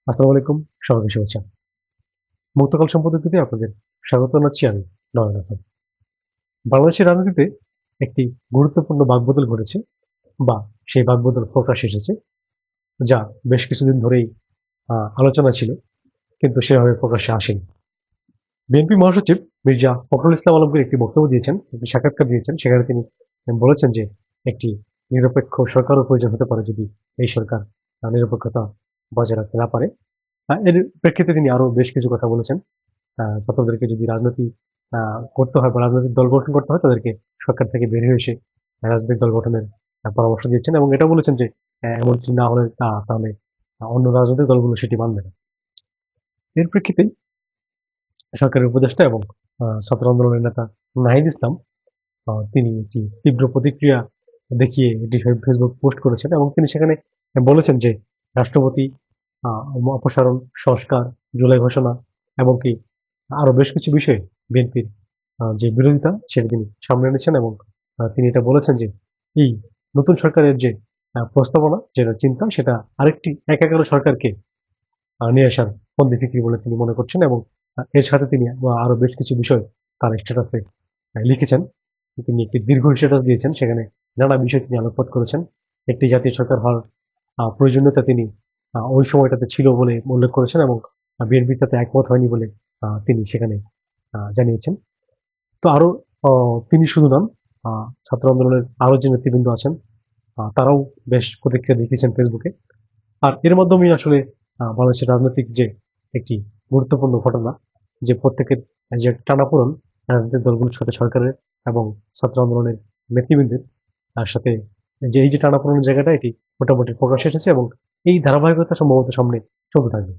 আসসালামু আলাইকুম। সবাইকে শুভেচ্ছা। মুক্তকাল সম্পর্কিত আপনাদের স্বাগত জানাচ্ছি আমি নয়ন হাসান। বাংলাদেশের রাজনীতিতে একটি গুরুত্বপূর্ণ বাকবদল ঘটেছে বা সেই বাকবদল প্রকাশ এসেছে, যা বেশ কিছুদিন ধরেই আলোচনা ছিল, কিন্তু সেভাবে প্রকাশ্যে আসেনি। বিএনপি মহাসচিব মির্জা ফখরুল ইসলাম আলমগীর একটি বক্তব্য দিয়েছেন, একটি সাক্ষাৎকার দিয়েছেন। সেখানে তিনি বলেছেন যে একটি নিরপেক্ষ সরকারও প্রয়োজন হতে পারে যদি এই সরকার নিরপেক্ষতা বজায় রাখতে না পারে। এর প্রেক্ষিতে তিনি আরো বেশ কিছু কথা বলেছেন। ছাত্রদেরকে যদি রাজনীতি করতে হয় বা রাজনৈতিক দল গঠন করতে হয়, তাদেরকে সরকার থেকে বের হয়ে এসে রাজনৈতিক দল গঠনের পরামর্শ দিচ্ছেন, এবং এটা বলেছেন যে এমনটি না হলে তাহলে অন্য রাজনৈতিক দলগুলো সেটি মানবে না। এর প্রেক্ষিতেই সরকারের উপদেষ্টা এবং ছাত্র আন্দোলনের নেতা নাহিদ ইসলাম তিনি একটি তীব্র প্রতিক্রিয়া দেখিয়ে এটি ফেসবুক পোস্ট করেছেন, এবং তিনি সেখানে বলেছেন যে রাষ্ট্রপতি আহ, অপসারণ, সংস্কার, জুলাই ঘোষণা এবং কি আরো বেশ কিছু বিষয়ে বিএনপির যে বিরোধিতা সেটা তিনি সামনে এনেছেন, এবং তিনি এটা বলেছেন যে এই নতুন সরকারের যে প্রস্তাবনা, যেটা চিন্তা, সেটা আরেকটি এক এগারো সরকারকে নিয়ে আসার ফন্দি ফিক্রি বলে তিনি মনে করছেন, এবং এর সাথে তিনি আরো বেশ কিছু বিষয় তার স্ট্যাটাসে লিখেছেন। তিনি একটি দীর্ঘ স্ট্যাটাস দিয়েছেন, সেখানে নানা বিষয় তিনি আলোকপাত করেছেন। একটি জাতীয় সরকার হওয়ার প্রয়োজনীয়তা তিনি ওই সময়টাতে ছিল বলে উল্লেখ করেছেন, এবং বিএনপি তাতে একমত হয়নি বলে তিনি সেখানে জানিয়েছেন। তো আরো তিনি শুধু নন, ছাত্র আন্দোলনের আরো যে নেতৃবৃন্দ আছেন তারাও বেশ প্রতিক্রিয়া দেখিয়েছেন ফেসবুকে। আর এর মাধ্যমেই আসলে বাংলাদেশের রাজনৈতিক যে একটি গুরুত্বপূর্ণ ঘটনা, যে প্রত্যেকের যে টানাপোড়েন রাজনৈতিক দলগুলোর সাথে সরকারের এবং ছাত্র আন্দোলনের নেতৃবৃন্দের তার সাথে, যে এই যে টানাপোড়েনের জায়গাটা, এটি মোটামুটি প্রকাশ এসেছে, এবং এই ধারাবাহিকতা সম্ভবত সামনে চলতে থাকবে।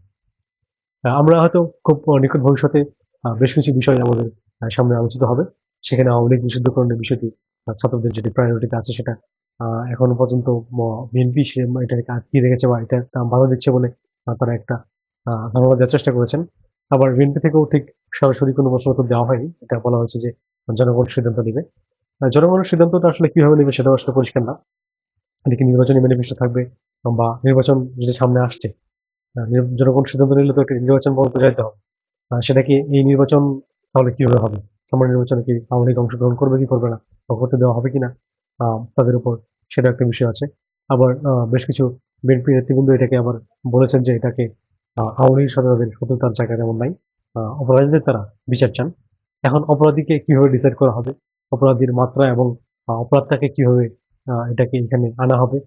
আমরা হয়তো খুব নিকট ভবিষ্যতে বেশ কিছু বিষয় আমাদের সামনে আলোচিত হবে। সেখানে আওয়ামী লীগ নিষিদ্ধকরণের বিষয়টি ছাত্রদের যেটি প্রায়োরিটিতে আছে, সেটা এখনো পর্যন্ত বিএনপি এটাকে আটকিয়ে রেখেছে বা এটা বাধা দিচ্ছে বলে তারা একটা ধারণা দেওয়ার চেষ্টা করেছেন। আবার বিএনপি থেকেও ঠিক সরাসরি কোনো প্রশ্নোত্তর দেওয়া হয়নি। এটা বলা হয়েছে যে জনগণ সিদ্ধান্ত নেবে। জনগণের সিদ্ধান্তটা আসলে কিভাবে নেবে সেটাও আসলে পরিষ্কার না। এটা কি নির্বাচনী ম্যানিফেস্টো থাকবে, বা নির্বাচন যেটা সামনে আসছে, জনগণ সিদ্ধান্ত নিলে তো একটা নির্বাচন পর্যন্ত যাইতে হবে। সেটা কি এই নির্বাচন তাহলে কিভাবে হবে? সামনে নির্বাচনে কি আওয়ামী লীগ অংশগ্রহণ করবে কি করবে না, বা করতে দেওয়া হবে কিনা তাদের উপর, সেটা একটা বিষয় আছে। আবার বেশ কিছু বিএনপি নেতৃবৃন্দ এটাকে আবার বলেছেন যে এটাকে আওয়ামী লীগের সাথে তাদের শত্রুতার জায়গা তেমন নাই। অপরাধীদের তারা বিচার চান। এখন অপরাধীকে কিভাবে ডিসাইড করা হবে, অপরাধীর মাত্রা এবং অপরাধটাকে কিভাবে এটাকে এখানে আনা হবে,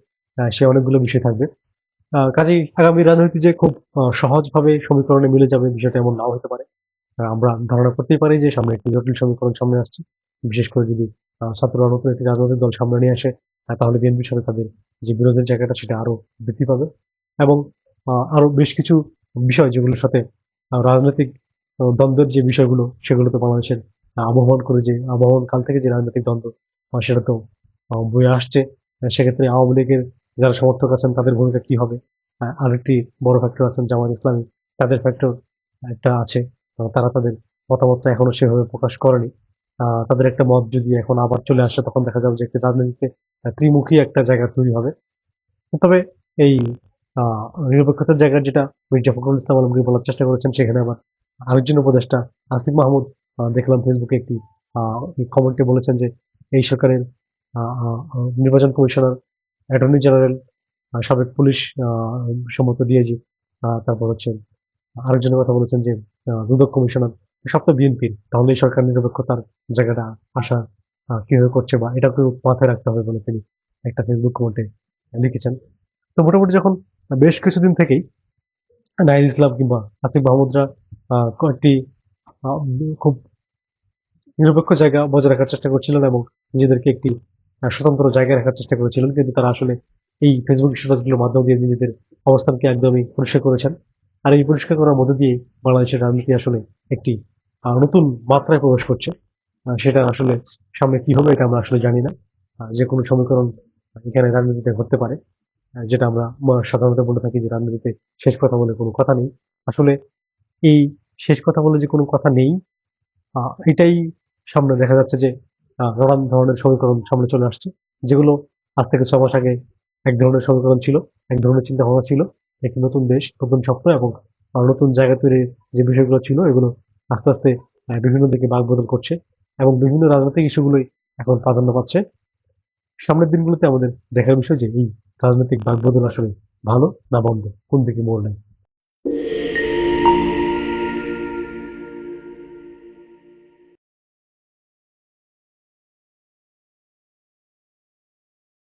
সে অনেকগুলো বিষয় থাকবে। কাজেই আগামী রাজনীতি যে খুব সহজভাবে সমীকরণে মিলে যাবে, বিষয়টা এমন নাও হতে পারে। আমরা ধারণা করতেই পারি যে সামনে একটি জটিল সমীকরণ সামনে আসছে। বিশেষ করে যদি ছাত্ররা নতুন একটি রাজনৈতিক দল সামনে নিয়ে আসে, তাহলে বিএনপির সাথে তাদের যে বিরোধের জায়গাটা সেটা আরো বৃদ্ধি পাবে, এবং আরো বেশ কিছু বিষয় যেগুলোর সাথে রাজনৈতিক দ্বন্দ্বের যে বিষয়গুলো, সেগুলো তো বাংলাদেশের আবহমান করে যে আবহমান কাল থেকে যে রাজনৈতিক দ্বন্দ্ব, সেটা তো বয়ে আসছে। সেক্ষেত্রে আওয়ামী লীগের যারা সমর্থক আছেন তাদের ভূমিকা কি হবে? আরেকটি বড় ফ্যাক্টর আছেন জামাত ইসলামী, তাদের ফ্যাক্টর একটা আছে। তারা তাদের মতামতটা এখনো সেভাবে প্রকাশ করেনি। তাদের একটা মত যদি এখন আবার চলে আসে, তখন দেখা যাবে যে একটা রাজনীতিতে ত্রিমুখী একটা জায়গা তৈরি হবে। তবে এই আহ নিরপেক্ষতার জায়গার যেটা মির্জা ফখরুল ইসলাম আলমগীর বলার চেষ্টা করেছেন, সেখানে আবার আরেকজন উপদেষ্টা আসিফ মাহমুদ দেখলাম ফেসবুকে একটি কমেন্টে বলেছেন যে এই সরকারের নির্বাচন কমিশনার, অ্যাটর্নি জেনারেল, সাবেক পুলিশ সম্মত ডিআইজি, তারপর হচ্ছে আরেকজনের কথা বলেছেন যে দুদক কমিশনার, সব তো বিএনপির, তাহলে এই সরকার নিরপেক্ষতার জায়গাটা আশা কিভাবে করছে, বা এটাকেও মাথায় রাখতে হবে বলে তিনি একটা ফেসবুক কমেন্টে লিখেছেন। তো মোটামুটি যখন বেশ কিছুদিন থেকেই নাহিদ ইসলাম কিংবা আসিফ মাহমুদরা কয়েকটি আহ, খুব নিরপেক্ষ জায়গা বজায় রাখার চেষ্টা করছিলেন, এবং নিজেদেরকে একটি স্বতন্ত্র জায়গায় রাখার চেষ্টা করেছিলেন, কিন্তু তারা আসলে এই ফেসবুক স্ট্যাটাসগুলোর মাধ্যম দিয়ে নিজেদের অবস্থানকে একদমই পরিষ্কার করেছেন। আর এই পরিষ্কার করার মধ্য দিয়ে বাংলাদেশের রাজনীতি আসলে একটি নতুন মাত্রায় প্রবেশ করছে। সেটা আসলে সামনে কি হবে এটা আমরা আসলে জানি না। যে কোনো সমীকরণ এখানে রাজনীতিতে ঘটতে পারে। যেটা আমরা সাধারণত বলে থাকি যে রাজনীতিতে শেষ কথা বলে কোনো কথা নেই। আসলে এই শেষ কথা বলে যে কোনো কথা নেই, এটাই সামনে দেখা যাচ্ছে যে নানান ধরনের সমীকরণ সামনে চলে আসছে, যেগুলো আজ থেকে 6 মাস আগে এক ধরনের সমীকরণ ছিল, এক ধরনের চিন্তা ভাবনা ছিল, একটি নতুন দেশ, নতুন স্বপ্ন এবং নতুন জায়গা তৈরির যে বিষয়গুলো ছিল এগুলো আস্তে আস্তে বিভিন্ন দিকে বাঁক-বদল করছে এবং বিভিন্ন রাজনৈতিক ইস্যুগুলোই এখন প্রাধান্য পাচ্ছে। সামনের দিনগুলোতে আমাদের দেখার বিষয় যে এই রাজনৈতিক বাঁক-বদল আসলে ভালো না মন্দ, কোন দিকে মোড় নেয়।